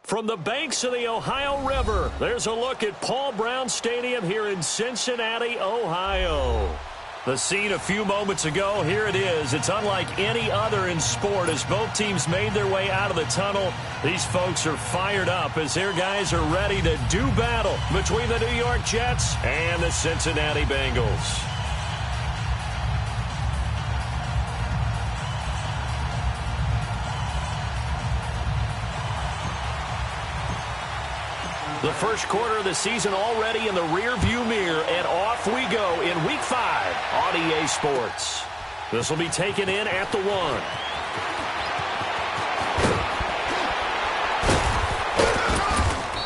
From the banks of the Ohio River, there's a look at Paul Brown Stadium here in Cincinnati, Ohio. The scene a few moments ago, here it is. It's unlike any other in sport as both teams made their way out of the tunnel. These folks are fired up as their guys are ready to do battle between the New York Jets and the Cincinnati Bengals. The first quarter of the season already in the rearview mirror, and off we go in Week 5 on EA Sports. This will be taken in at the 1.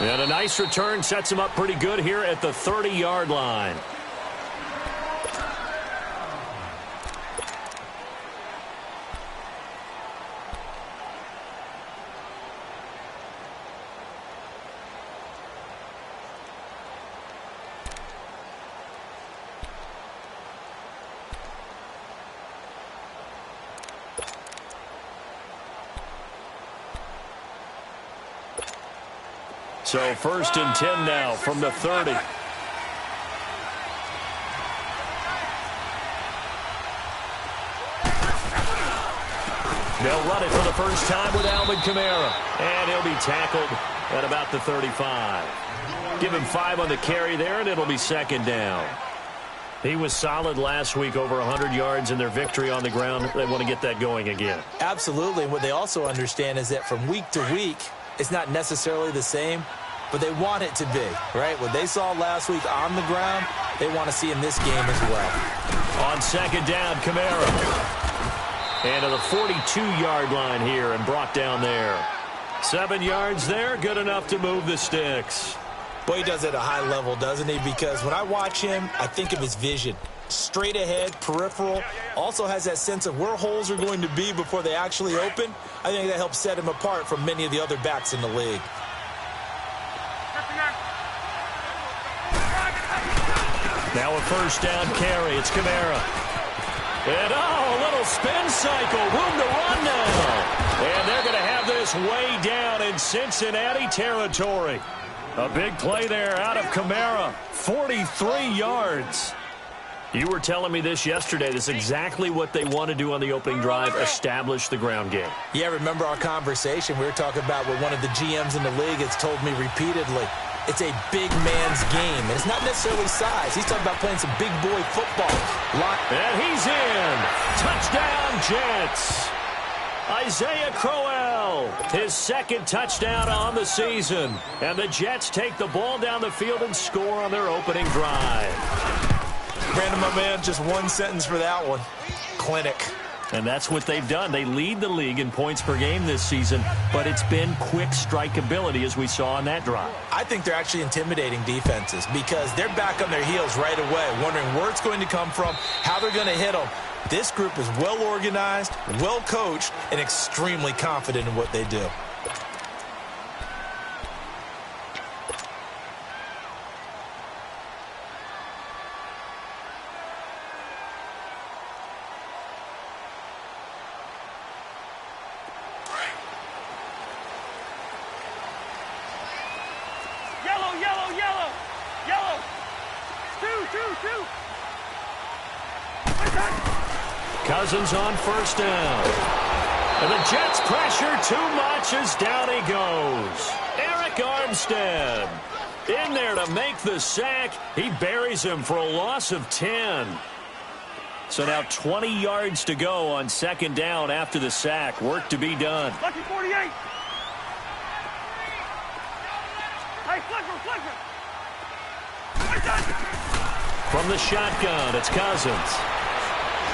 And a nice return sets him up pretty good here at the 30-yard line. So 1st and 10 now from the 30. They'll run it for the first time with Alvin Kamara. And he'll be tackled at about the 35. Give him 5 on the carry there, and it'll be 2nd down. He was solid last week, over 100 yards in their victory on the ground. They want to get that going again. Absolutely. And what they also understand is that from week to week, it's not necessarily the same, but they want it to be, right? What they saw last week on the ground, they want to see in this game as well. On 2nd down, Kamara. And to the 42-yard line here and brought down there. 7 yards there, good enough to move the sticks. Boy, he does it at a high level, doesn't he? Because when I watch him, I think of his vision. Straight ahead, peripheral, also has that sense of where holes are going to be before they actually open. I think that helps set him apart from many of the other backs in the league. Now a 1st down carry. It's Kamara. And, a little spin cycle. Room to run now. And they're going to have this way down in Cincinnati territory. A big play there out of Kamara. 43 yards. You were telling me this yesterday. This is exactly what they want to do on the opening drive, establish the ground game. Yeah, remember our conversation. We were talking about what one of the GMs in the league has told me repeatedly. It's a big man's game, and it's not necessarily size. He's talking about playing some big boy football. And he's in. Touchdown, Jets. Isaiah Crowell, his 2nd touchdown on the season. And the Jets take the ball down the field and score on their opening drive. Brandon, my man, just one sentence for that one. Clinic. And that's what they've done. They lead the league in points per game this season, but it's been quick strikeability as we saw on that drive. I think they're actually intimidating defenses because they're back on their heels right away, wondering where it's going to come from, how they're going to hit them. This group is well organized, well coached, and extremely confident in what they do. Cousins on 1st down. And the Jets pressure too much as down he goes. Eric Armstead in there to make the sack. He buries him for a loss of 10. So now 20 yards to go on 2nd down after the sack. Work to be done. Lucky 48. Hey, flipper. From the shotgun, it's Cousins.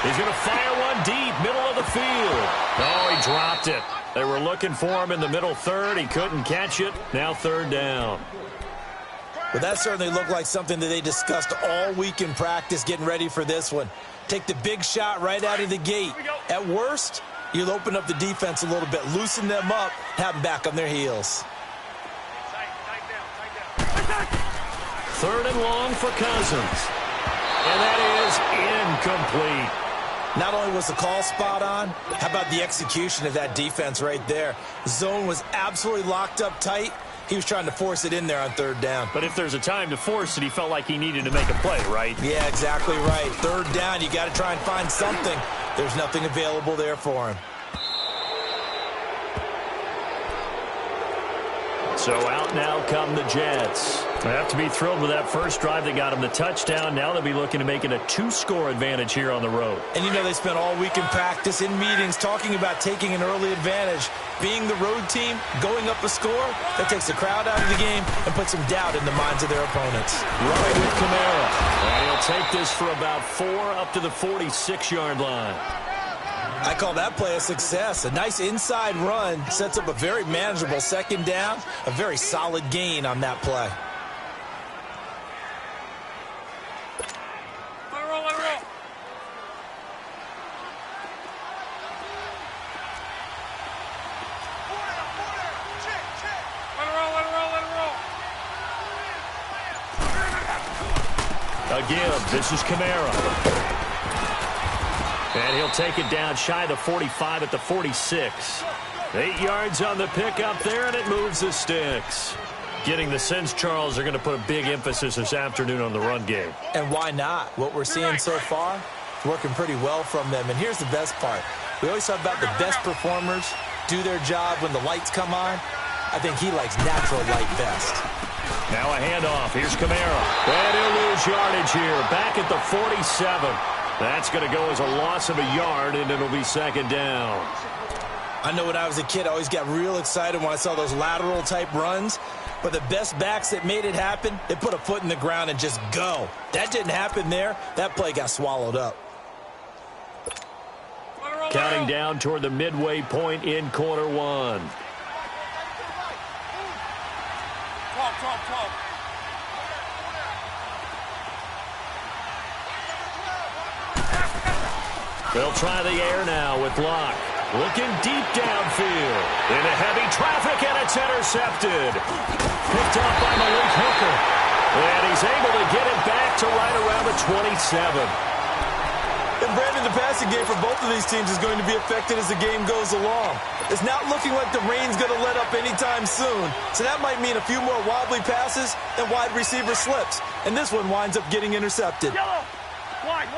He's going to fire one deep, middle of the field. Oh, he dropped it. They were looking for him in the middle 3rd. He couldn't catch it. Now 3rd down. Well, that certainly looked like something that they discussed all week in practice getting ready for this one. Take the big shot right out of the gate. At worst, you'll open up the defense a little bit, loosen them up, have them back on their heels. 3rd and long for Cousins. And that is incomplete. Not only was the call spot on, how about the execution of that defense right there? Zone was absolutely locked up tight. He was trying to force it in there on third down. But if there's a time to force it, he felt like he needed to make a play, right? Yeah, exactly right. Third down, you got to try and find something. There's nothing available there for him. So out now come the Jets. They have to be thrilled with that first drive that got them the touchdown. Now they'll be looking to make it a 2-score advantage here on the road. And you know they spent all week in practice, in meetings, talking about taking an early advantage. Being the road team, going up a score, that takes the crowd out of the game and puts some doubt in the minds of their opponents. Running with Kamara. And he'll take this for about 4 up to the 46-yard line. I call that play a success. A nice inside run sets up a very manageable second down, a very solid gain on that play. Let it roll, let it roll. Let it roll, let it roll, let it roll. Again, this is Kamara. And he'll take it down shy of the 45 at the 46. 8 yards on the pickup there, and it moves the sticks. Getting the sense, Charles, are going to put a big emphasis this afternoon on the run game. And why not? What we're seeing so far, working pretty well from them. And here's the best part. We always talk about the best performers do their job when the lights come on. I think he likes natural light best. Now a handoff. Here's Kamara. And he'll lose yardage here. Back at the 47. That's going to go as a loss of a yard, and it'll be second down. I know when I was a kid, I always got real excited when I saw those lateral-type runs. But the best backs that made it happen, they put a foot in the ground and just go. That didn't happen there. That play got swallowed up. Counting down toward the midway point in quarter one. 12. They'll try the air now with Locke. Looking deep downfield. Into heavy traffic, and it's intercepted. Picked up by Malik Hooker. And he's able to get it back to right around the 27. And Brandon, the passing game for both of these teams is going to be affected as the game goes along. It's not looking like the rain's going to let up anytime soon. So that might mean a few more wobbly passes and wide receiver slips. And this one winds up getting intercepted. Yellow. Wide.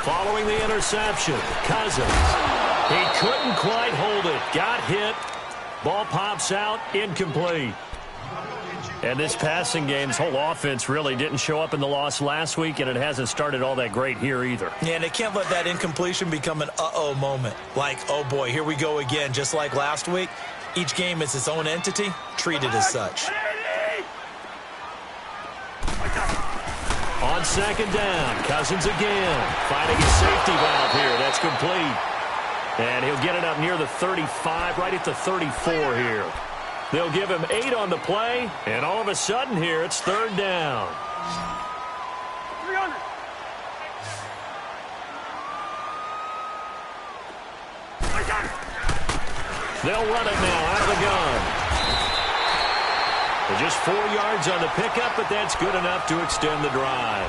Following the interception, Cousins. He couldn't quite hold it. Got hit. Ball pops out, incomplete. And this passing game's whole offense really didn't show up in the loss last week, and it hasn't started all that great here either. Yeah, and they can't let that incompletion become an uh-oh moment. Like, oh boy, here we go again, just like last week. Each game is its own entity, treated as such. On second down, Cousins again. Finding a safety valve here. That's complete. And he'll get it up near the 35, right at the 34 here. They'll give him 8 on the play, and all of a sudden here, it's third down. 300. They'll run it now out of the gun. Just 4 yards on the pickup, but that's good enough to extend the drive.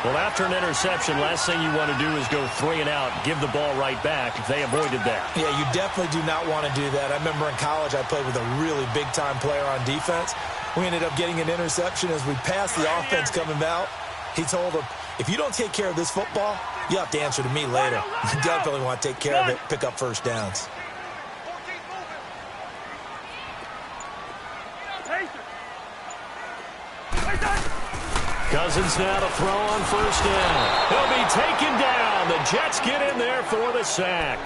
Well, after an interception, last thing you want to do is go 3 and out, give the ball right back. They avoided that. Yeah, you definitely do not want to do that. I remember in college I played with a really big-time player on defense. We ended up getting an interception as we passed the offense coming out. He told him, if you don't take care of this football, you have to answer to me later. You definitely want to take care of it, pick up first downs. Cousins now to throw on first down. He'll be taken down. The Jets get in there for the sack.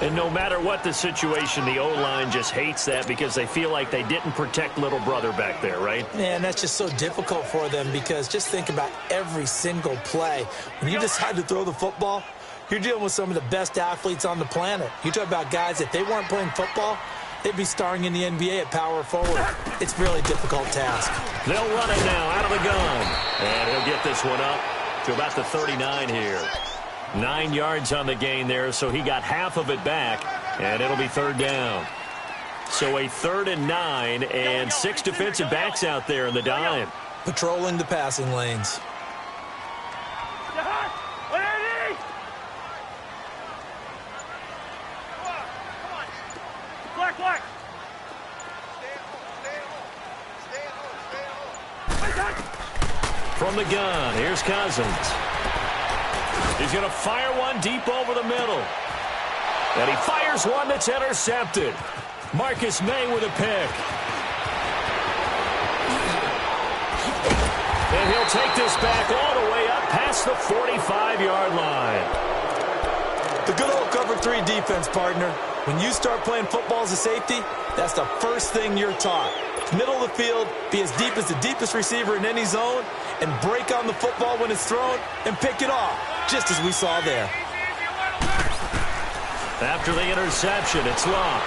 And no matter what the situation, the O-line just hates that because they feel like they didn't protect little brother back there, right? Man, that's just so difficult for them because just think about every single play. When you decide to throw the football, you're dealing with some of the best athletes on the planet. You talk about guys, if they weren't playing football, they'd be starring in the NBA at power forward. It's a really difficult task. They'll run it now out of the gun. And he'll get this one up to about the 39 here. 9 yards on the gain there, so he got half of it back, and it'll be third down. So a 3rd and 9, and 6 defensive backs out there in the dime. Patrolling the passing lanes. from the gun. Here's Cousins. He's going to fire one deep over the middle. And he fires one that's intercepted. Marcus May with a pick. And he'll take this back all the way up past the 45-yard line. The good old cover 3 defense, partner. When you start playing football as a safety, that's the first thing you're taught. Middle of the field, be as deep as the deepest receiver in any zone, and break on the football when it's thrown and pick it off, just as we saw there. After the interception, it's Long.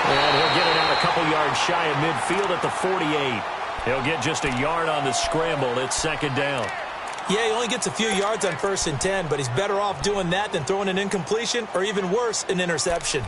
And he'll get it out a couple yards shy of midfield at the 48. He'll get just a yard on the scramble. It's second down. Yeah, he only gets a few yards on 1st and 10, but he's better off doing that than throwing an incompletion or even worse, an interception.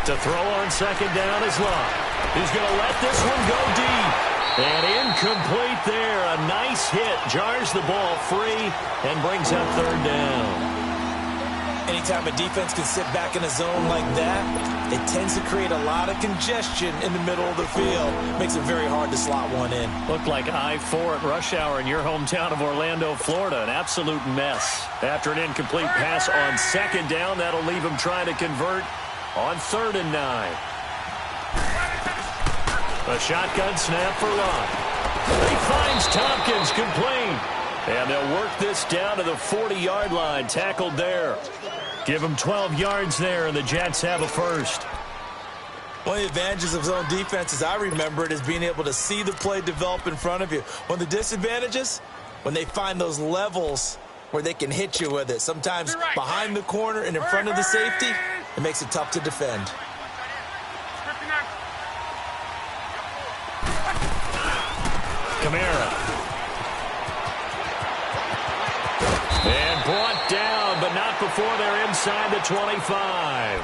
To throw on second down is Long. He's going to let this one go deep. And incomplete there. A nice hit. Jars the ball free and brings up third down. Anytime a defense can sit back in a zone like that, it tends to create a lot of congestion in the middle of the field. Makes it very hard to slot one in. Looked like I-4 at rush hour in your hometown of Orlando, Florida. An absolute mess. After an incomplete pass on second down, that'll leave him trying to convert on 3rd and 9. A shotgun snap for Long. He finds Tompkins complete. And they'll work this down to the 40-yard line. Tackled there. Give him 12 yards there, and the Jets have a first. One of the advantages of zone defense, as I remember it, is being able to see the play develop in front of you. One of the disadvantages, when they find those levels where they can hit you with it. Sometimes behind the corner and in front of the safety, it makes it tough to defend. Kamara. And brought down, but not before they're inside the 25.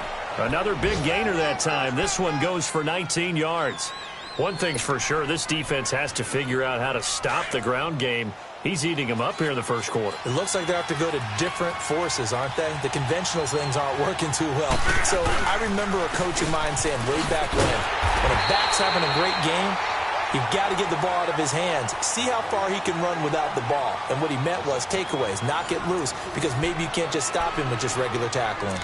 Another big gainer that time. This one goes for 19 yards. One thing's for sure, this defense has to figure out how to stop the ground game. He's eating them up here in the first quarter. It looks like they have to go to different forces, aren't they? The conventional things aren't working too well. So I remember a coach of mine saying way back when a back's having a great game, you've got to get the ball out of his hands. See how far he can run without the ball. And what he meant was takeaways, knock it loose, because maybe you can't just stop him with just regular tackling.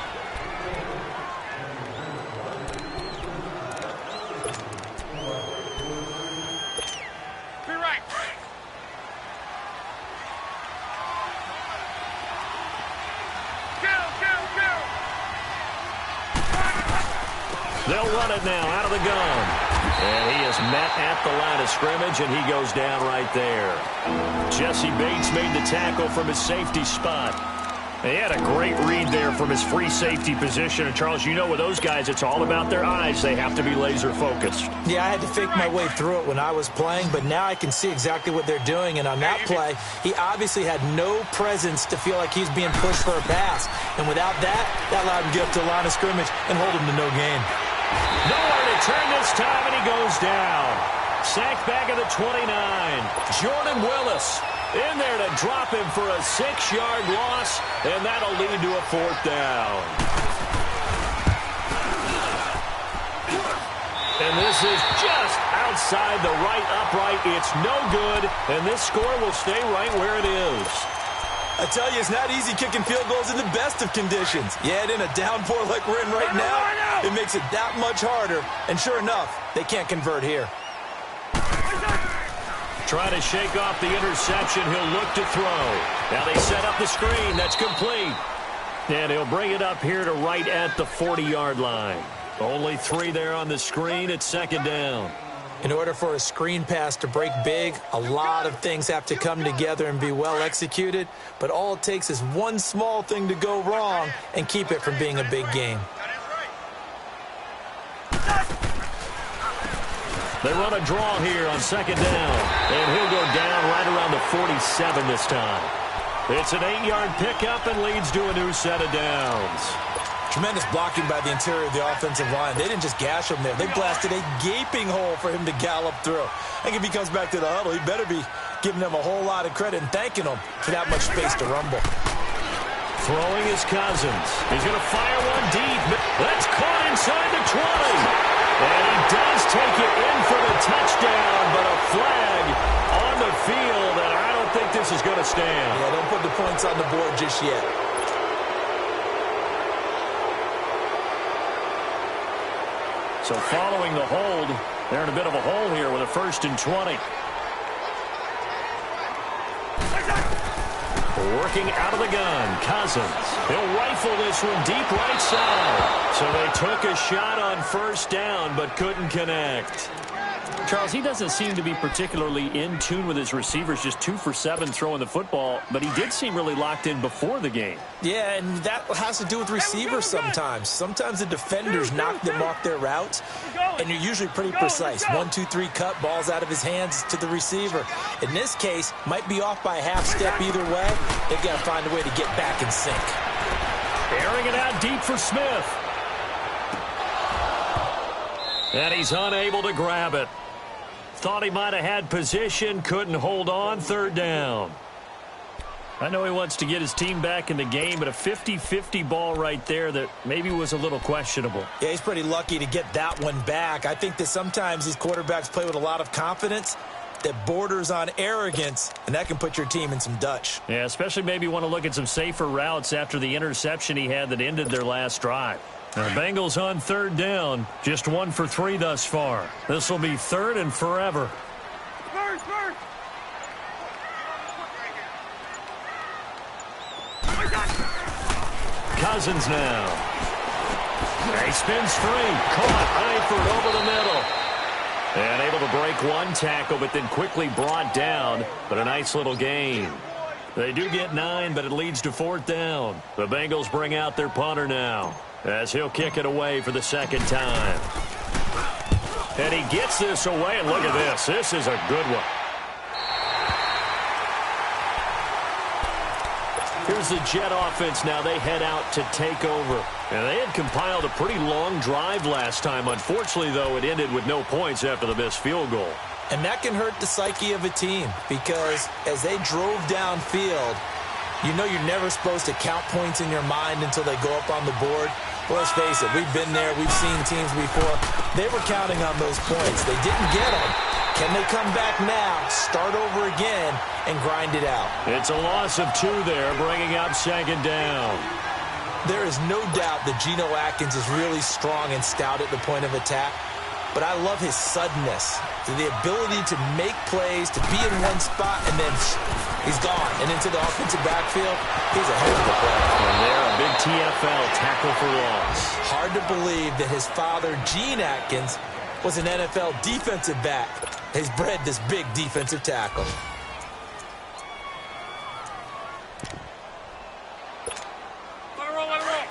They'll run it now out of the gun. And he is met at the line of scrimmage, and he goes down right there. Jesse Bates made the tackle from his safety spot. He had a great read there from his free safety position. And, Charles, you know with those guys, it's all about their eyes. They have to be laser-focused. Yeah, I had to fake my way through it when I was playing, but now I can see exactly what they're doing. And on that play, he obviously had no presence to feel like he's being pushed for a pass. And without that, that allowed him to get up to the line of scrimmage and hold him to no gain. Nowhere to turn this time, and he goes down. Sacked back at the 29. Jordan Willis in there to drop him for a 6-yard loss, and that'll lead to a 4th down. And this is just outside the right upright. It's no good, and this score will stay right where it is. I tell you, it's not easy kicking field goals in the best of conditions. Yet in a downpour like we're in right now, it makes it that much harder. And sure enough, they can't convert here. Trying to shake off the interception. He'll look to throw. Now they set up the screen. That's complete. And he'll bring it up here to right at the 40-yard line. Only 3 there on the screen. It's second down. In order for a screen pass to break big, a lot of things have to come together and be well executed. But all it takes is one small thing to go wrong and keep it from being a big game. They run a draw here on second down. And he'll go down right around the 47 this time. It's an 8-yard pickup and leads to a new set of downs. Tremendous blocking by the interior of the offensive line. They didn't just gash him there. They blasted a gaping hole for him to gallop through. I think if he comes back to the huddle, he better be giving them a whole lot of credit and thanking them for that much space to rumble. Throwing is Cousins. He's going to fire one deep. That's caught inside the 20. And he does take it in for the touchdown, but a flag on the field, and I don't think this is going to stand. Yeah, don't put the points on the board just yet. So following the hold, they're in a bit of a hole here with a 1st and 20. Working out of the gun, Cousins. He'll rifle this one deep right side. So they took a shot on 1st down, but couldn't connect. Charles, he doesn't seem to be particularly in tune with his receivers, just 2 for 7 throwing the football, but he did seem really locked in before the game. Yeah, and that has to do with receivers sometimes. Sometimes the defenders knock them off their routes, and you're usually pretty precise. 1, 2, 3 cut, balls out of his hands to the receiver. In this case, might be off by a half step either way. They've got to find a way to get back in sync. Airing it out deep for Smith. And he's unable to grab it. Thought he might have had position, couldn't hold on, 3rd down. I know he wants to get his team back in the game, but a 50-50 ball right there that maybe was a little questionable. Yeah, he's pretty lucky to get that one back. I think that sometimes these quarterbacks play with a lot of confidence that borders on arrogance, and that can put your team in some Dutch. Yeah, especially maybe want to look at some safer routes after the interception he had that ended their last drive. The Bengals on 3rd down, just 1 for 3 thus far. This will be 3rd and forever. Cousins now. He spins free. Caught Eifert over the middle. And able to break one tackle, but then quickly brought down. But a nice little gain. They do get 9, but it leads to 4th down. The Bengals bring out their punter now, as he'll kick it away for the 2nd time. And he gets this away, and look at this. This is a good one. Here's the Jet offense now. They head out to take over. And they had compiled a pretty long drive last time. Unfortunately, though, it ended with no points after the missed field goal. And that can hurt the psyche of a team because as they drove downfield, you know you're never supposed to count points in your mind until they go up on the board. Well, let's face it, we've been there. We've seen teams before. They were counting on those points. They didn't get them. Can they come back now, start over again, and grind it out? It's a loss of 2 there, bringing up 2nd down. There is no doubt that Geno Atkins is really strong and stout at the point of attack. But I love his suddenness, the ability to make plays, to be in one spot, and then he's gone. And into the offensive backfield, he's a heck of a player. And there, a big TFL tackle for loss. Hard to believe that his father, Gene Atkins, was an NFL defensive back. He's bred this big defensive tackle. Let it roll, let it roll.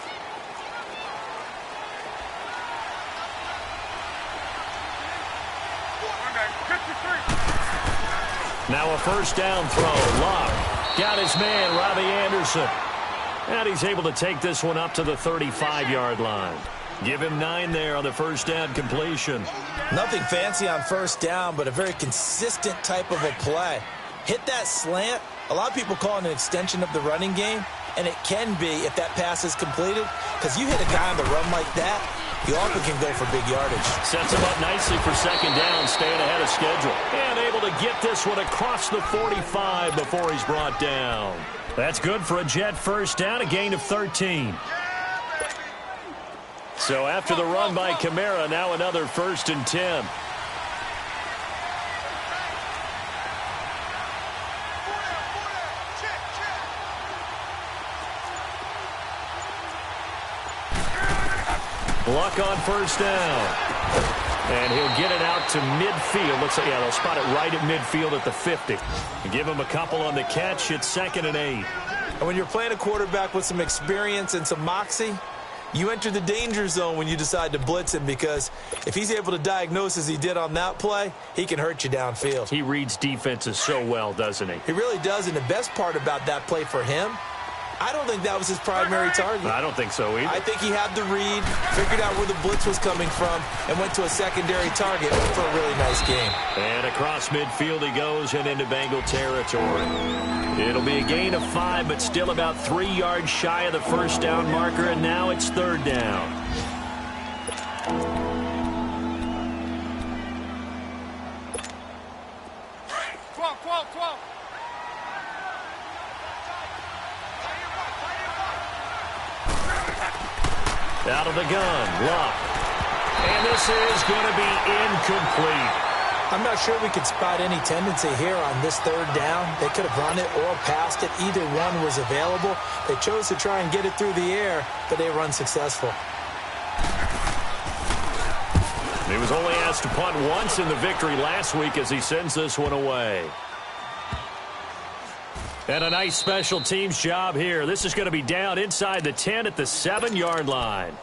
Now a 1st down throw. Locke got his man, Robbie Anderson. And he's able to take this one up to the 35-yard line. Give him 9 there on the 1st down completion. Nothing fancy on 1st down, but a very consistent type of a play. Hit that slant. A lot of people call it an extension of the running game, and it can be if that pass is completed, because you hit a guy on the run like that, you often can go for big yardage. Sets him up nicely for 2nd down, staying ahead of schedule. And able to get this one across the 45 before he's brought down. That's good for a Jet 1st down, a gain of 13. So after the run by Kamara, now another 1st and 10. Luck on 1st down. And he'll get it out to midfield. Looks like, yeah, they'll spot it right at midfield at the 50. And give him a couple on the catch. It's 2nd and 8. And when you're playing a quarterback with some experience and some moxie, you enter the danger zone when you decide to blitz him, because if he's able to diagnose as he did on that play, he can hurt you downfield. He reads defenses so well, doesn't he? He really does, and the best part about that play for him I don't think that was his primary target. I don't think so either. I think he had the read, figured out where the blitz was coming from, and went to a secondary target for a really nice game. And across midfield he goes and into Bengal territory. It'll be a gain of 5, but still about 3 yards shy of the first down marker, and now it's third down. Out of the gun, Luck. And this is going to be incomplete. I'm not sure we could spot any tendency here on this third down. They could have run it or passed it. Either one was available. They chose to try and get it through the air, but they were unsuccessful. He was only asked to punt once in the victory last week as he sends this one away. And a nice special teams job here. This is going to be down inside the 10 at the 7-yard line.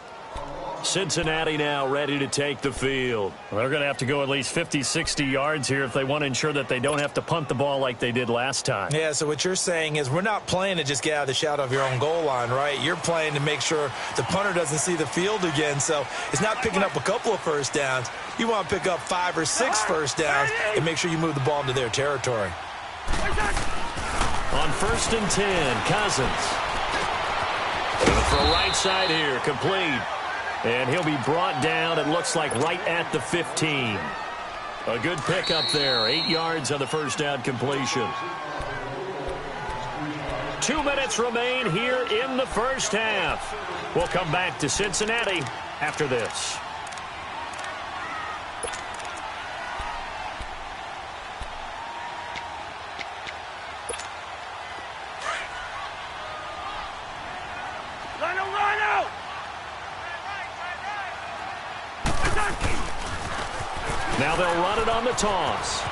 Cincinnati now ready to take the field. Well, they're going to have to go at least 50, 60 yards here if they want to ensure that they don't have to punt the ball like they did last time. Yeah, so what you're saying is we're not playing to just get out of the shadow of your own goal line, right? You're playing to make sure the punter doesn't see the field again. So it's not picking up a couple of first downs. You want to pick up 5 or 6 first downs and make sure you move the ball into their territory. On 1st and 10, Cousins. For a right side here, complete. And he'll be brought down, it looks like, right at the 15. A good pickup there, 8 yards on the first down completion. 2 minutes remain here in the first half. We'll come back to Cincinnati after this. Now they'll run it on the toss.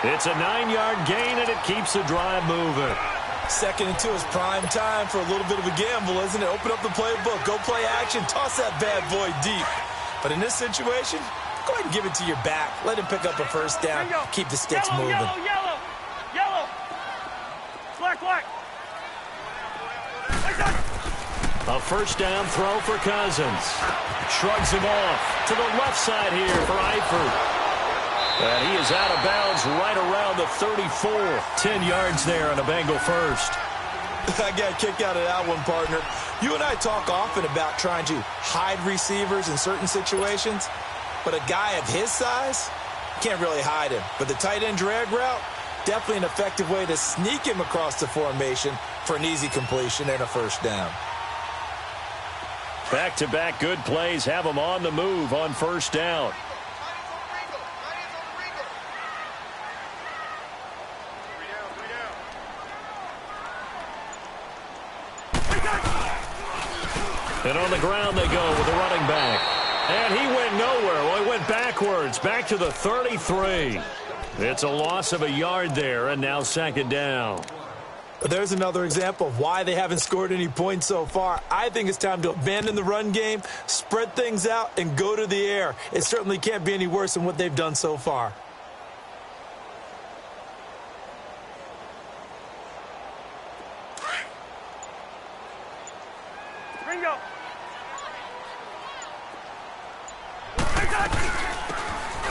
It's a 9-yard gain, and it keeps the drive moving. 2nd and 2 is prime time for a little bit of a gamble, isn't it? Open up the playbook, go play action, toss that bad boy deep. But in this situation, go ahead and give it to your back. Let him pick up a first down, keep the sticks moving. Yellow. Black. A first down throw for Cousins. Shrugs him off to the left side here for Eifert. And he is out of bounds right around the 34. 10 yards there on a Bengal first. I got a kick out of that one, partner. You and I talk often about trying to hide receivers in certain situations, but a guy of his size can't really hide him. But the tight end drag route, definitely an effective way to sneak him across the formation for an easy completion and a first down. Back-to-back good plays have them on the move on first down. And on the ground they go with the running back. And he went nowhere. Well, he went backwards, back to the 33. It's a loss of a yard there, and now 2nd down. But there's another example of why they haven't scored any points so far. I think it's time to abandon the run game, spread things out, and go to the air. It certainly can't be any worse than what they've done so far. Ringo.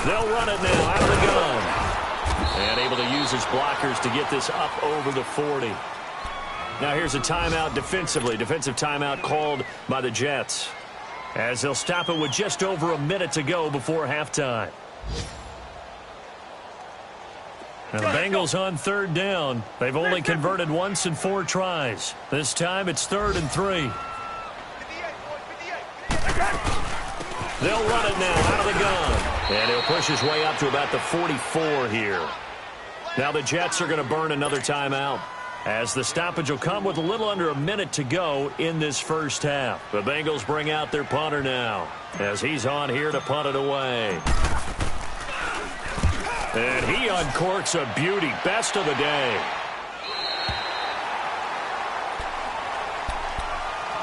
They'll run it now out of the gun. And able to use his blockers to get this up over the 40. Now here's a timeout defensively. Defensive timeout called by the Jets, as they'll stop it with just over a minute to go before halftime. Now the Bengals on 3rd down. They've only converted once in 4 tries. This time it's 3rd and 3. They'll run it now out of the gun. And he'll push his way up to about the 44 here. Now the Jets are going to burn another timeout, as the stoppage will come with a little under a minute to go in this first half. The Bengals bring out their punter now, as he's on here to punt it away. And he uncorks a beauty. Best of the day.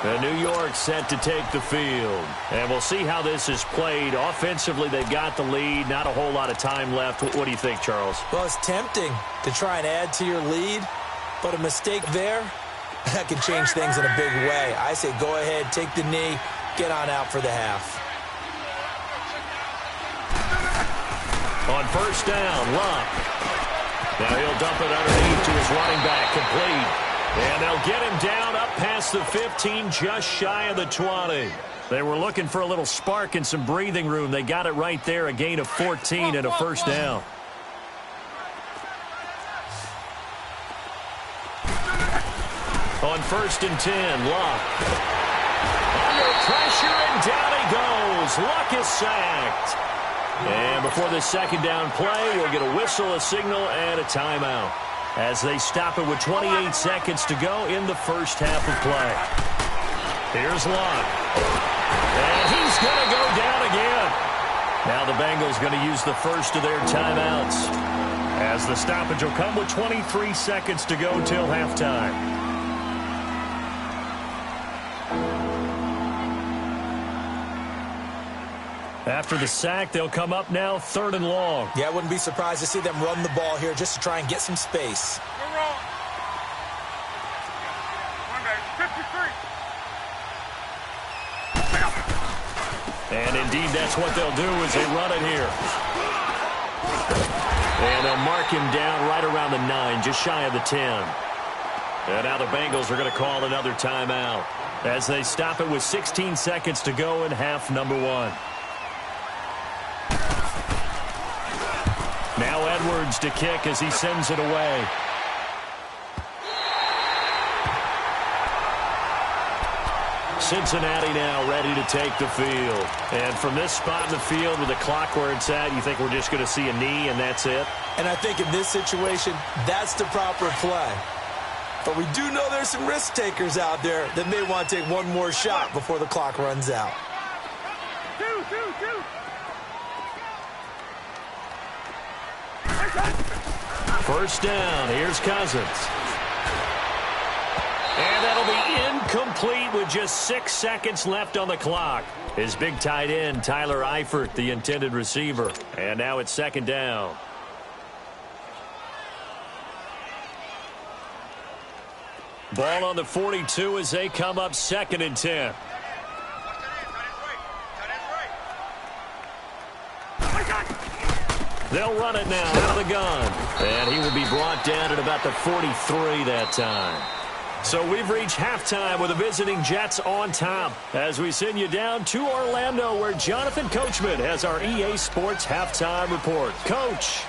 And New York set to take the field. And we'll see how this is played. Offensively, they've got the lead. Not a whole lot of time left. What do you think, Charles? Well, it's tempting to try and add to your lead, but a mistake there, that can change things in a big way. I say go ahead, take the knee, get on out for the half. On first down, Luck. Now he'll dump it underneath to his running back, complete. And they'll get him down up past the 15, just shy of the 20. They were looking for a little spark and some breathing room. They got it right there, a gain of 14 and a first down. On first and 10, Luck. Under pressure, and down he goes. Luck is sacked. And before the second down play, we'll get a whistle, a signal, and a timeout as they stop it with 28 seconds to go in the first half of play. Here's Luck. And he's going to go down again. Now the Bengals going to use the first of their timeouts as the stoppage will come with 23 seconds to go till halftime. After the sack, they'll come up now 3rd and long. Yeah, I wouldn't be surprised to see them run the ball here just to try and get some space. 53. And indeed, that's what they'll do as they run it here. And they'll mark him down right around the 9, just shy of the 10. And now the Bengals are going to call another timeout as they stop it with 16 seconds to go in half number 1. Now Edwards to kick as he sends it away. Cincinnati now ready to take the field. And from this spot in the field with the clock where it's at, you think we're just going to see a knee and that's it? And I think in this situation, that's the proper play. But we do know there's some risk takers out there that may want to take one more shot before the clock runs out. Two. First down, here's Cousins. And that'll be incomplete with just 6 seconds left on the clock. His big tight end, Tyler Eifert, the intended receiver. And now it's 2nd down. Ball on the 42 as they come up 2nd and 10. They'll run it now out of the gun. And he will be brought down at about the 43 that time. So we've reached halftime with the visiting Jets on top as we send you down to Orlando where Jonathan Coachman has our EA Sports halftime report. Coach,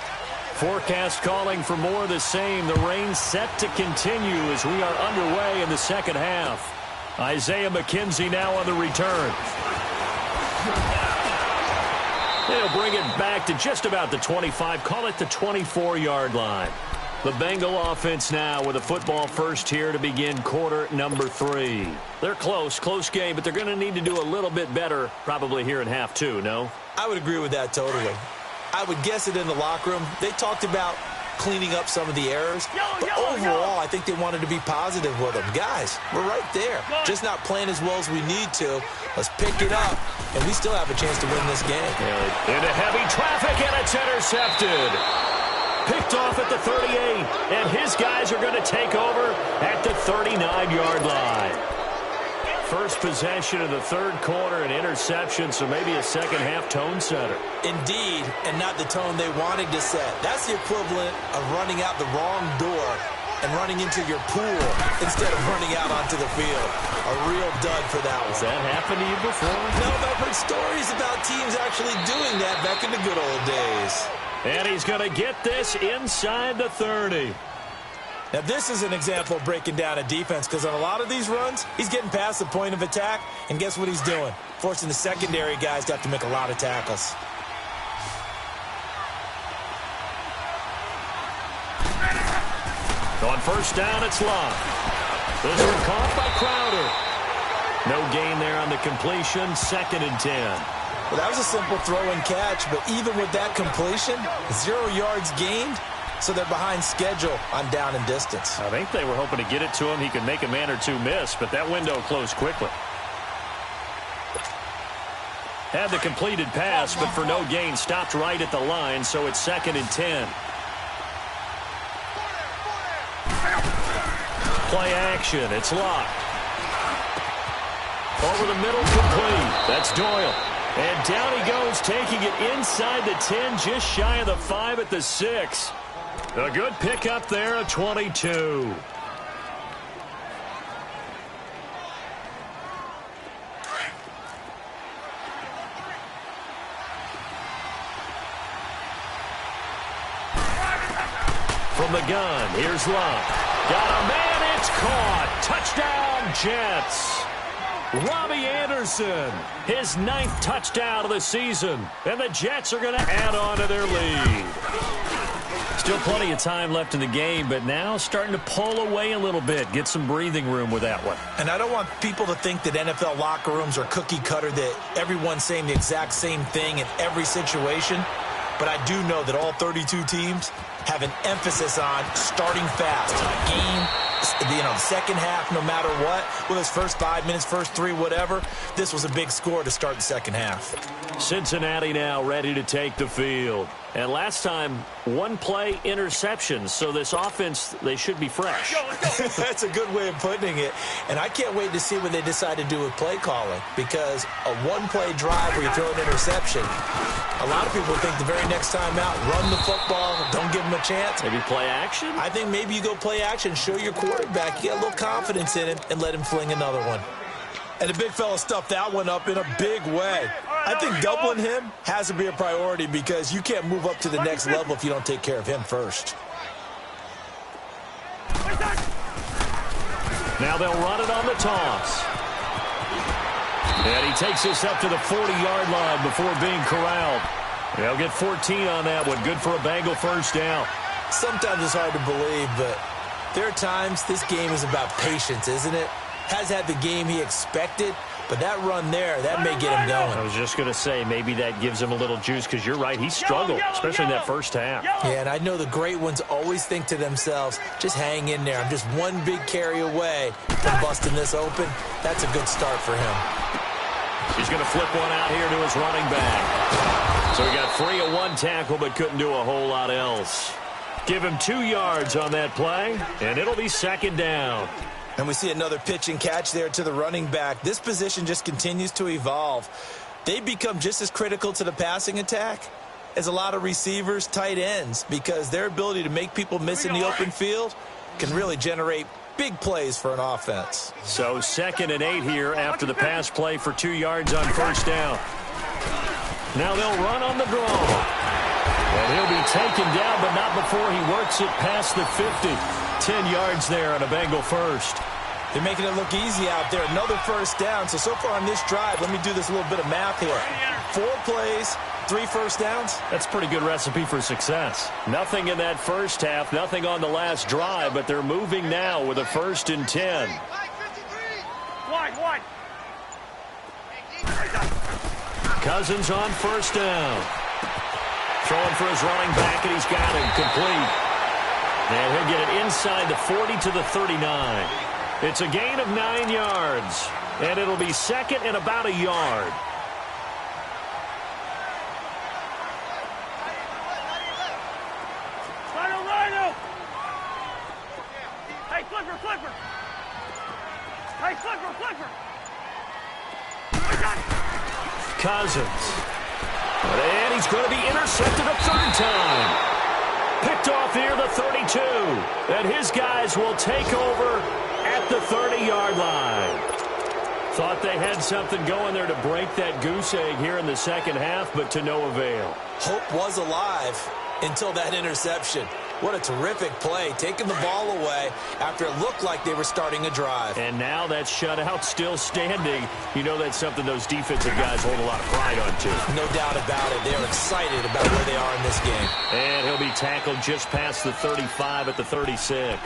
forecast calling for more of the same. The rain set to continue as we are underway in the second half. Isaiah McKenzie now on the return. They'll bring it back to just about the 25, call it the 24-yard line. The Bengal offense now with a football first here to begin quarter number 3. They're close game, but they're going to need to do a little bit better probably here in half 2, no? I would agree with that totally. I would guess it in the locker room. They talked about cleaning up some of the errors, but overall, I think they wanted to be positive with them. Guys, we're right there. Just not playing as well as we need to. Let's pick it up, and we still have a chance to win this game. Into heavy traffic, and it's intercepted. Picked off at the 38, and his guys are going to take over at the 39-yard line. First possession of the third quarter, an interception, so maybe a second-half tone setter. Indeed, and not the tone they wanted to set. That's the equivalent of running out the wrong door and running into your pool instead of running out onto the field. A real dud for that one. Has that happened to you before? No, but I've heard stories about teams actually doing that back in the good old days. And he's going to get this inside the 30. Now, this is an example of breaking down a defense because on a lot of these runs, he's getting past the point of attack, and guess what he's doing? Forcing the secondary guys to have to make a lot of tackles. On first down, it's Luck. This one caught by Crowder. No gain there on the completion, 2nd and 10. Well, that was a simple throw and catch, but even with that completion, 0 yards gained, so they're behind schedule on down and distance. I think they were hoping to get it to him. He could make a man or two miss, but that window closed quickly. Had the completed pass, but for no gain, stopped right at the line, so it's 2nd and 10. Play action. It's locked. Over the middle, complete. That's Doyle. And down he goes, taking it inside the 10, just shy of the 5 at the 6. A good pickup there, a 22. From the gun, here's Love. Got a man, it's caught. Touchdown, Jets. Robbie Anderson, his 9th touchdown of the season. And the Jets are going to add on to their lead. Still plenty of time left in the game, but now starting to pull away a little bit. Get some breathing room with that one. And I don't want people to think that NFL locker rooms are cookie cutter, that everyone's saying the exact same thing in every situation. But I do know that all 32 teams have an emphasis on starting fast. Game, the second half, no matter what, whether it's first 5 minutes, first 3, whatever, this was a big score to start the second half. Cincinnati now ready to take the field. And last time, 1 play interception, so this offense, they should be fresh. That's a good way of putting it. And I can't wait to see what they decide to do with play calling, because a 1-play drive where you throw an interception, a lot of people think the very next time out, run the football, don't give them a chance. Maybe play action? I think maybe you go play action, show your quarterback, get a little confidence in him, and let him fling another one. And the big fella stuffed that one up in a big way. I think doubling him has to be a priority, because you can't move up to the next level if you don't take care of him first. Now they'll run it on the toss. And he takes this up to the 40-yard line before being corralled. They'll get 14 on that one. Good for a Bengal first down. Sometimes it's hard to believe, but there are times this game is about patience, isn't it? Has had the game he expected, but that run there, that may get him going. I was just going to say, maybe that gives him a little juice, because you're right, he struggled, especially in that first half. Yeah, and I know the great ones always think to themselves, just hang in there. I'm just one big carry away from busting this open. That's a good start for him. He's going to flip one out here to his running back. So he got free of 1 tackle, but couldn't do a whole lot else. Give him 2 yards on that play, and it'll be 2nd down. And we see another pitch and catch there to the running back. This position just continues to evolve. They become just as critical to the passing attack as a lot of receivers, tight ends, because their ability to make people miss in the open field can really generate big plays for an offense. So 2nd and 8 here after the pass play for 2 yards on first down. Now they'll run on the draw. And he'll be taken down, but not before he works it past the 50. 10 yards there on a Bengal first. They're making it look easy out there. Another first down. So far on this drive, let me do this little bit of math here. 4 plays, 3 first downs. That's a pretty good recipe for success. Nothing in that first half, nothing on the last drive, but they're moving now with a 1st and 10. Wide. Cousins on first down. Throwing for his running back, and he's got him complete. And he'll get it inside the 40 to the 39. It's a gain of 9 yards. And it'll be 2nd and about a yard. Rhino! Hey, Flipper! Hey, Flipper! Cousins. And he's going to be intercepted a 3rd time. Picked off here, the 32. And his guys will take over at the 30-yard line. Thought they had something going there to break that goose egg here in the second half, but to no avail. Hope was alive until that interception. What a terrific play, taking the ball away after it looked like they were starting a drive. And now that shutout still standing. You know that's something those defensive guys hold a lot of pride on, too. No doubt about it. They're excited about where they are in this game. And he'll be tackled just past the 35 at the 36.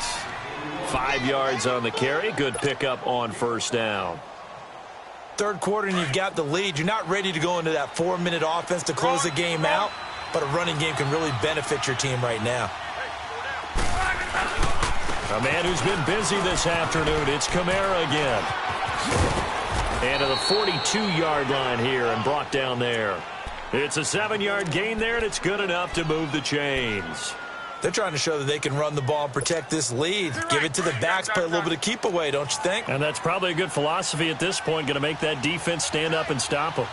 5 yards on the carry. Good pickup on first down. Third quarter and you've got the lead. You're not ready to go into that 4-minute offense to close the game out, but a running game can really benefit your team right now. A man who's been busy this afternoon. It's Kamara again. And to the 42-yard line here and brought down there. It's a 7-yard gain there, and it's good enough to move the chains. They're trying to show that they can run the ball and protect this lead. Give it to the backs, play a little bit of keep away, don't you think? And that's probably a good philosophy at this point, going to make that defense stand up and stop them.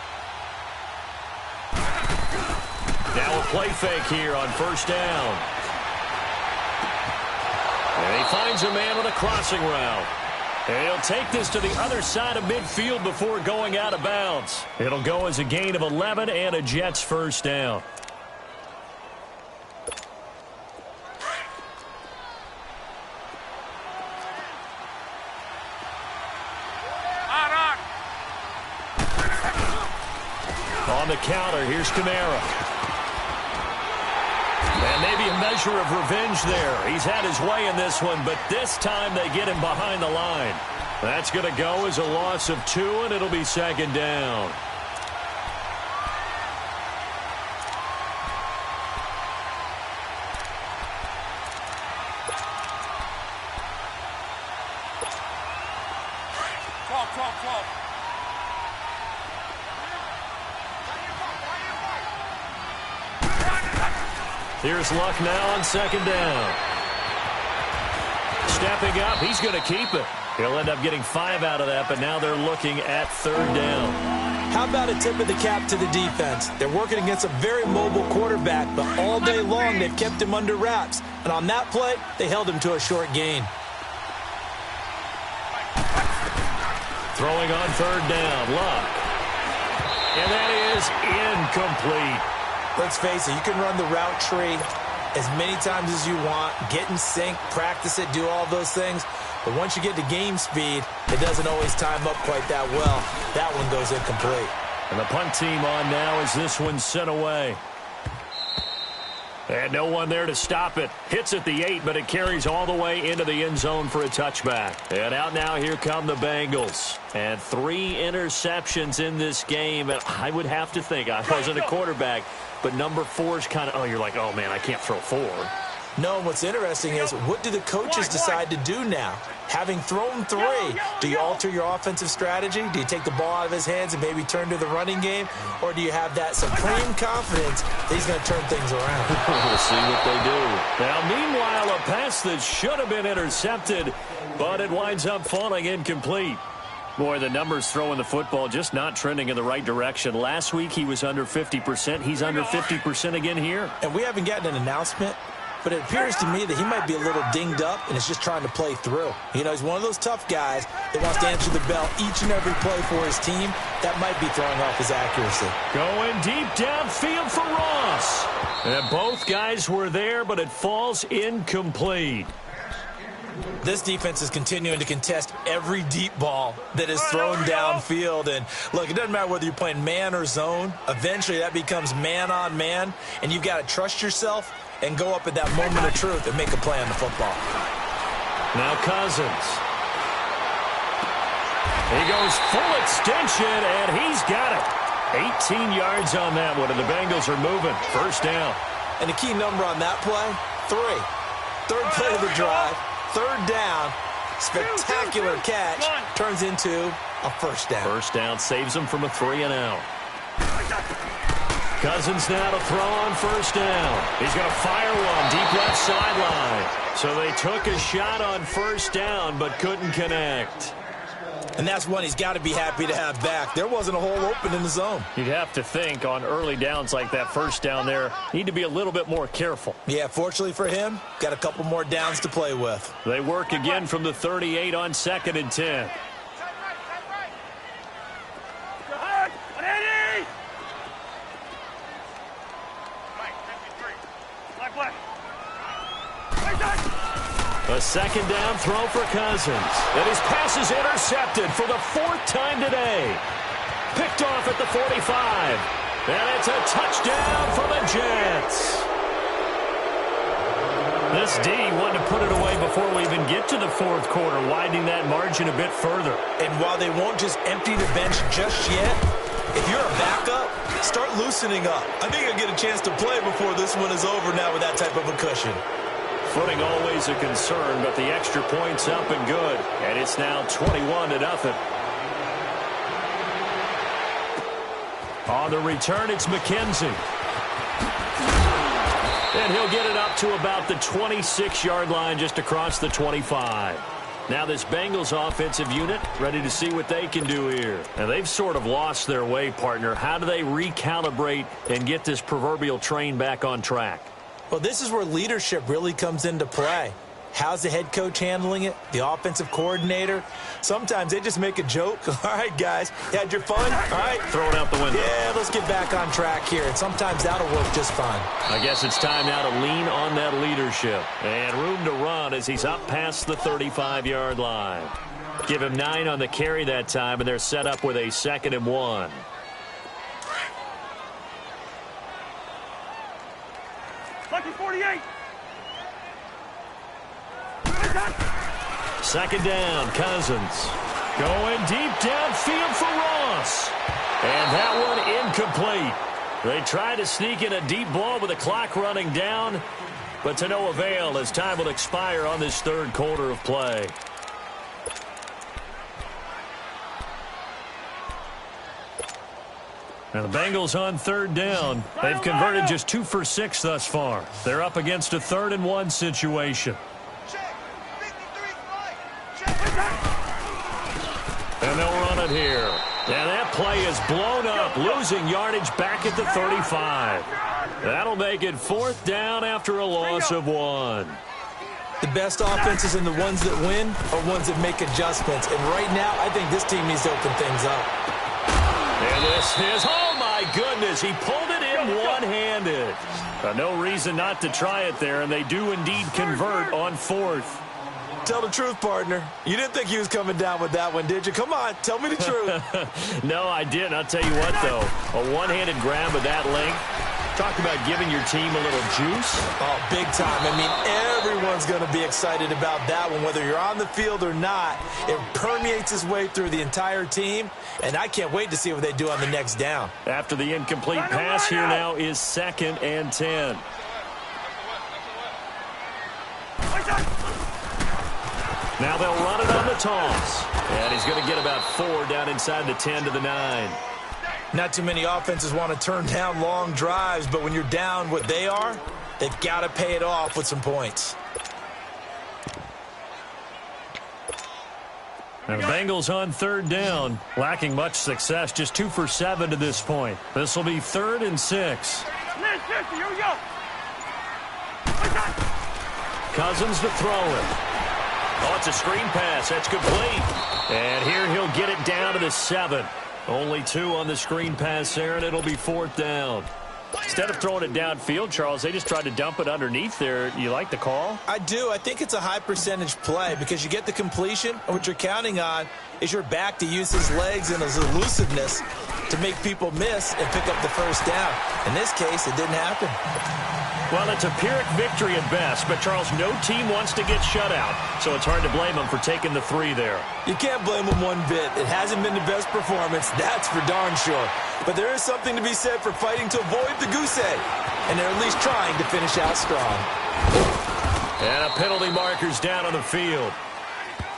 Now a play fake here on first down. And he finds a man with a crossing route. And he'll take this to the other side of midfield before going out of bounds. It'll go as a gain of 11 and a Jets first down. On the counter, here's Kamara. And maybe a measure of revenge there. He's had his way in this one, but this time they get him behind the line. That's going to go as a loss of 2, and it'll be second down. Here's Luck now on second down. Stepping up, he's going to keep it. He'll end up getting 5 out of that, but now they're looking at third down. How about a tip of the cap to the defense? They're working against a very mobile quarterback, but all day long they've kept him under wraps. And on that play, they held him to a short gain. Throwing on third down, Luck. And that is incomplete. Let's face it, you can run the route tree as many times as you want, get in sync, practice it, do all those things. But once you get to game speed, it doesn't always time up quite that well. That one goes incomplete. And the punt team on now as this one's sent away. And no one there to stop it. Hits at the 8, but it carries all the way into the end zone for a touchback. And out now, here come the Bengals. And 3 interceptions in this game. And I would have to think, I wasn't a quarterback, but number 4 is kind of, oh, you're like, oh, man, I can't throw 4. No, what's interesting is, what do the coaches decide to do now? Having thrown 3, do you alter your offensive strategy? Do you take the ball out of his hands and maybe turn to the running game? Or do you have that supreme confidence that he's going to turn things around? We'll see what they do. Now, meanwhile, a pass that should have been intercepted, but it winds up falling incomplete. Boy, the numbers throwing the football just not trending in the right direction. Last week, he was under 50%. He's under 50% again here. And we haven't gotten an announcement, but it appears to me that he might be a little dinged up and is just trying to play through. You know, he's one of those tough guys that wants to answer the bell each and every play for his team. That might be throwing off his accuracy. Going deep downfield for Ross. And both guys were there, but it falls incomplete. This defense is continuing to contest every deep ball that is thrown downfield. And, look, it doesn't matter whether you're playing man or zone. Eventually, that becomes man-on-man, and you've got to trust yourself and go up at that moment of truth and make a play on the football. Now Cousins. He goes full extension, and he's got it. 18 yards on that one, and the Bengals are moving. First down. And the key number on that play, 3. Third play of the drive. Third down, spectacular catch, turns into a first down. First down saves him from a 3-and-out. Cousins now to throw on first down. He's going to fire one deep left sideline. So they took a shot on first down but couldn't connect. And that's one he's got to be happy to have back. There wasn't a hole open in the zone. You'd have to think on early downs like that first down there, need to be a little bit more careful. Yeah, fortunately for him, got a couple more downs to play with. They work again from the 38 on 2nd and 10. A second down throw for Cousins. And his pass is intercepted for the 4th time today. Picked off at the 45. And it's a touchdown for the Jets. This D wanted to put it away before we even get to the 4th quarter, widening that margin a bit further. And while they won't just empty the bench just yet, if you're a backup, start loosening up. I think you'll get a chance to play before this one is over now with that type of a cushion. Footing always a concern, but the extra point's up and good. And it's now 21-0. On the return, it's McKenzie. And he'll get it up to about the 26-yard line, just across the 25. Now this Bengals offensive unit ready to see what they can do here. And they've sort of lost their way, partner. How do they recalibrate and get this proverbial train back on track? Well, this is where leadership really comes into play. How's the head coach handling it? The offensive coordinator? Sometimes they just make a joke. All right, guys, you had your fun? All right. Throw it out the window. Yeah, let's get back on track here. And sometimes that'll work just fine. I guess it's time now to lean on that leadership. And room to run as he's up past the 35-yard line. Give him 9 on the carry that time, and they're set up with a 2nd and 1. Lucky 48. 2nd down, Cousins. Going deep downfield for Ross. And that one incomplete. They try to sneak in a deep ball with the clock running down, but to no avail as time will expire on this 3rd quarter of play. Now the Bengals on 3rd down. They've converted just 2 for 6 thus far. They're up against a 3rd and 1 situation. And they'll run it here. And that play is blown up, losing yardage back at the 35. That'll make it 4th down after a loss of 1. The best offenses and the ones that win are ones that make adjustments. And right now, I think this team needs to open things up. And this is, oh my goodness, he pulled it in one-handed. No reason not to try it there, and they do indeed convert on 4th. Tell the truth, partner. You didn't think he was coming down with that one, did you? Come on, tell me the truth. No, I didn't. I'll tell you what, though. A one-handed grab of that length. Talk about giving your team a little juice. Oh, big time. I mean, everyone's going to be excited about that one, whether you're on the field or not. It permeates its way through the entire team, and I can't wait to see what they do on the next down. After the incomplete pass, here now is 2nd and 10. Now they'll run it on the toss. And he's going to get about 4 down inside the 10 to the 9. Not too many offenses want to turn down long drives, but when you're down what they are, they've got to pay it off with some points. And the Bengals on 3rd down, lacking much success, just 2 for 7 to this point. This will be 3rd and 6. Here we go. Cousins to throw it. Oh, it's a screen pass. That's complete. And here he'll get it down to the 7. Only 2 on the screen pass there, and it'll be 4th down. Instead of throwing it downfield, Charles, they just tried to dump it underneath there. You like the call? I do. I think it's a high percentage play because you get the completion, and what you're counting on is your back to use his legs and his elusiveness to make people miss and pick up the 1st down. In this case, it didn't happen. Well, it's a Pyrrhic victory at best, but, Charles, no team wants to get shut out, so it's hard to blame them for taking the 3 there. You can't blame them one bit. It hasn't been the best performance, that's for darn sure. But there is something to be said for fighting to avoid the goose egg, and they're at least trying to finish out strong. And a penalty marker's down on the field.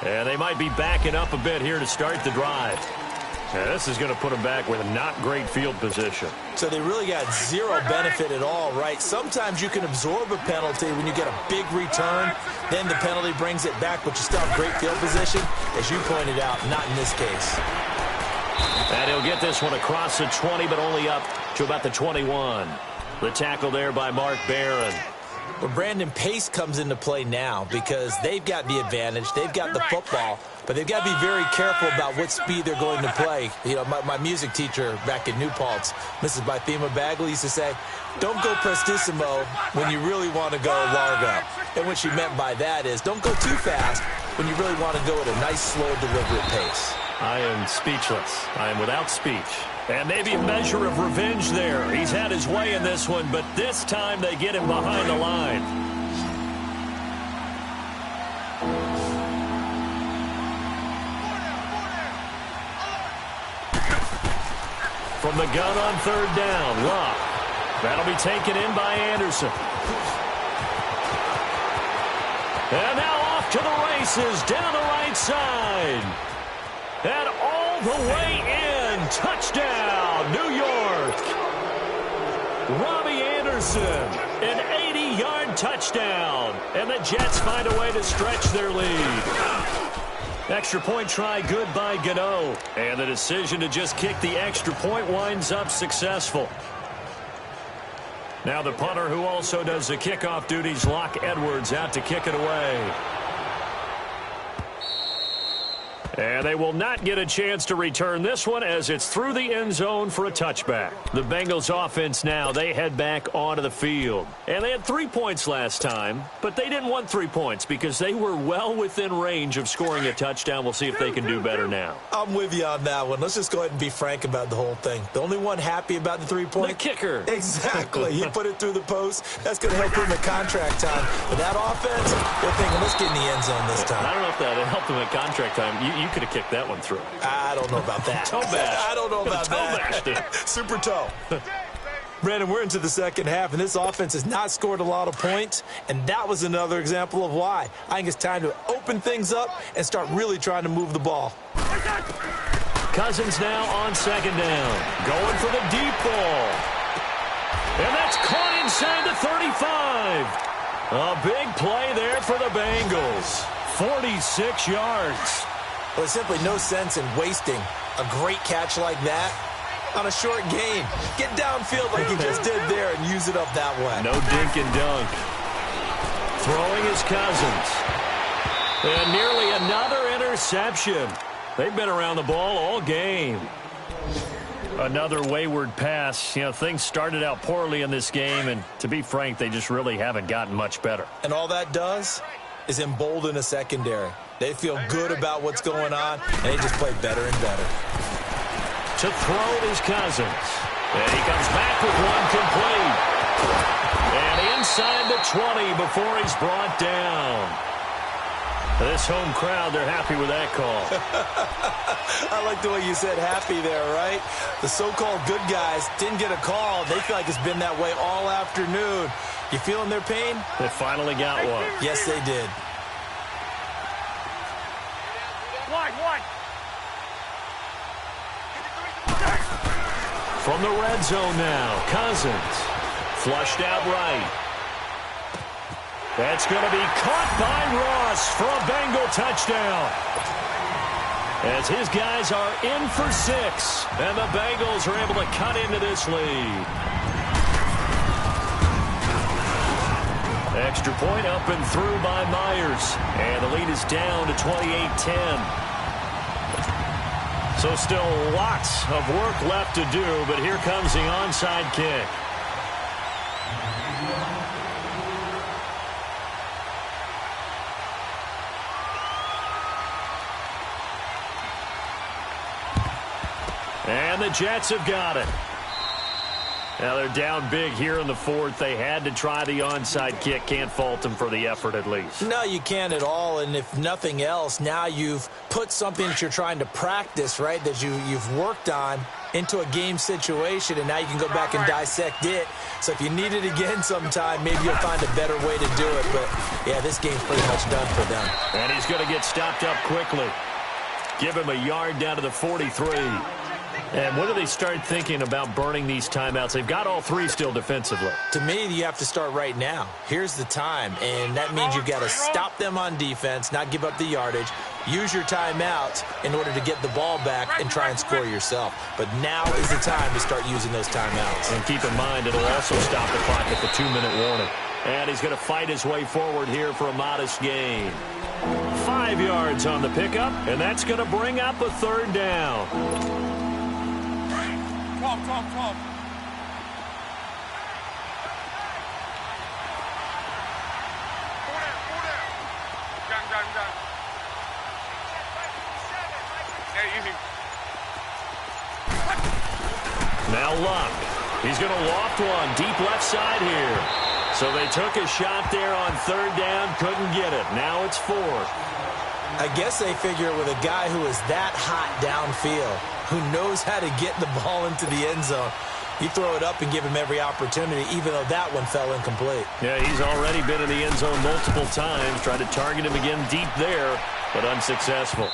And they might be backing up a bit here to start the drive. Yeah, this is going to put them back with a not great field position. So they really got zero benefit at all, right? Sometimes you can absorb a penalty when you get a big return. Then the penalty brings it back, but you still have great field position. As you pointed out, not in this case. And he'll get this one across the 20, but only up to about the 21. The tackle there by Mark Barron. Well, Brandon, pace comes into play now because they've got the advantage. They've got the football, but they've got to be very careful about what speed they're going to play. You know, my music teacher back in New Paltz, Mrs. Bythema Bagley, used to say, don't go prestissimo when you really want to go largo. And what she meant by that is don't go too fast when you really want to go at a nice, slow, deliberate pace. I am speechless. I am without speech. And maybe a measure of revenge there. He's had his way in this one, but this time they get him behind the line. From the gun on 3rd down, Locke. That'll be taken in by Anderson. to the races down the right side. And all the way in. Touchdown, New York. Robbie Anderson, an 80-yard touchdown. And the Jets find a way to stretch their lead. Extra point try good by Gano. And the decision to just kick the extra point winds up successful. Now the punter, who also does the kickoff duties, Locke Edwards, out to kick it away. And they will not get a chance to return this one as it's through the end zone for a touchback. The Bengals offense now, they head back onto the field. And they had 3 points last time, but they didn't want 3 points because they were well within range of scoring a touchdown. We'll see if they can do better now. I'm with you on that one. Let's just go ahead and be frank about the whole thing. The only one happy about the 3-point? The kicker. Exactly. He put it through the post. That's going to help him at contract time. But that offense, they're thinking, let's get in the end zone this time. I don't know if that helped him at contract time. You could have kicked that one through. I don't know about that. Toe bash. I don't know about that. Super toe. Brandon, we're into the second half, and this offense has not scored a lot of points, and that was another example of why. I think it's time to open things up and start really trying to move the ball. Cousins now on second down. Going for the deep ball. And that's caught inside the 35. A big play there for the Bengals. 46 yards. Well, there's simply no sense in wasting a great catch like that on a short gain. Get downfield like you just did there and use it up that way. No dink and dunk. Throwing his Cousins. And nearly another interception. They've been around the ball all game. Another wayward pass. You know, things started out poorly in this game, and to be frank, they just really haven't gotten much better. And all that does is embolden a secondary. They feel good about what's going on, and they just play better and better. To throw is Cousins. And he comes back with one complete. And inside the 20 before he's brought down. This home crowd, they're happy with that call. I like the way you said happy there, right? The so-called good guys didn't get a call. They feel like it's been that way all afternoon. You feeling their pain? They finally got one. Yes, they did. From the red zone now, Cousins. Flushed out right. That's going to be caught by Ross for a Bengal touchdown. As his guys are in for 6, and the Bengals are able to cut into this lead. Extra point up and through by Myers. And the lead is down to 28-10. So still lots of work left to do, but here comes the onside kick. And the Jets have got it. Now they're down big here in the fourth. They had to try the onside kick. Can't fault them for the effort at least. No, you can't at all. And if nothing else, now you've put something that you're trying to practice, right, that you've worked on into a game situation, and now you can go back and dissect it. So if you need it again sometime, maybe you'll find a better way to do it. But, yeah, this game's pretty much done for them. And he's going to get stopped up quickly. Give him a yard down to the 43. And when do they start thinking about burning these timeouts? They've got all 3 still defensively. To me, you have to start right now. Here's the time, and that means you've got to stop them on defense, not give up the yardage, use your timeouts in order to get the ball back and try and score yourself. But now is the time to start using those timeouts. And keep in mind, it'll also stop the clock at the 2-minute warning. And he's going to fight his way forward here for a modest gain. 5 yards on the pickup, and that's going to bring up a third down. 12. Four down. Gun. Hey, easy. Now Luck. He's going to loft one deep left side here. So they took a shot there on third down, couldn't get it. Now it's 4. I guess they figure with a guy who is that hot downfield, who knows how to get the ball into the end zone, You throw it up and give him every opportunity, even though that one fell incomplete. Yeah, he's already been in the end zone multiple times. Tried to target him again deep there, but unsuccessful.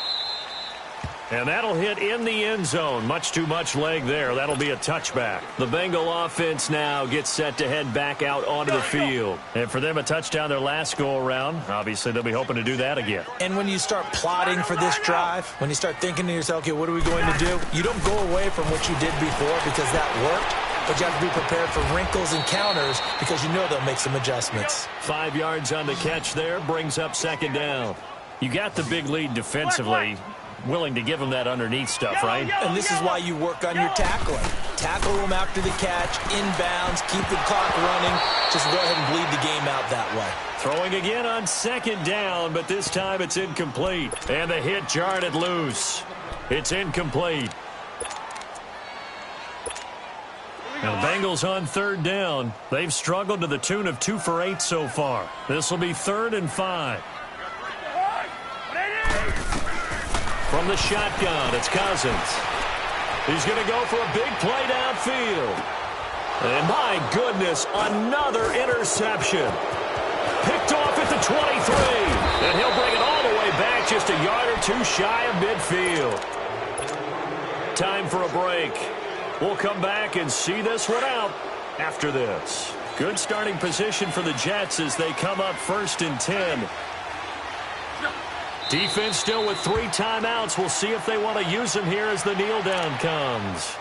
And that'll hit in the end zone. Much too much leg there. That'll be a touchback. The Bengal offense now gets set to head back out onto the field. And for them, a touchdown their last go-around. Obviously, they'll be hoping to do that again. And when you start plotting for this drive, when you start thinking to yourself, okay, what are we going to do? You don't go away from what you did before because that worked. But you have to be prepared for wrinkles and counters because you know they'll make some adjustments. 5 yards on the catch there. Brings up second down. You got the big lead defensively. Willing to give them that underneath stuff, right? And this is why you work on your tackling. Tackle them after the catch, inbounds, keep the clock running. Just go ahead and bleed the game out that way. Throwing again on second down, but this time it's incomplete. And the hit jarred it loose. It's incomplete. Now the Bengals on third down. They've struggled to the tune of 2 for 8 so far. This will be 3rd and 5. From the shotgun, it's Cousins. He's going to go for a big play downfield. And my goodness, another interception. Picked off at the 23. And he'll bring it all the way back just a yard or two shy of midfield. Time for a break. We'll come back and see this one out after this. Good starting position for the Jets as they come up 1st and 10. Defense still with 3 timeouts. We'll see if they want to use them here as the kneel down comes.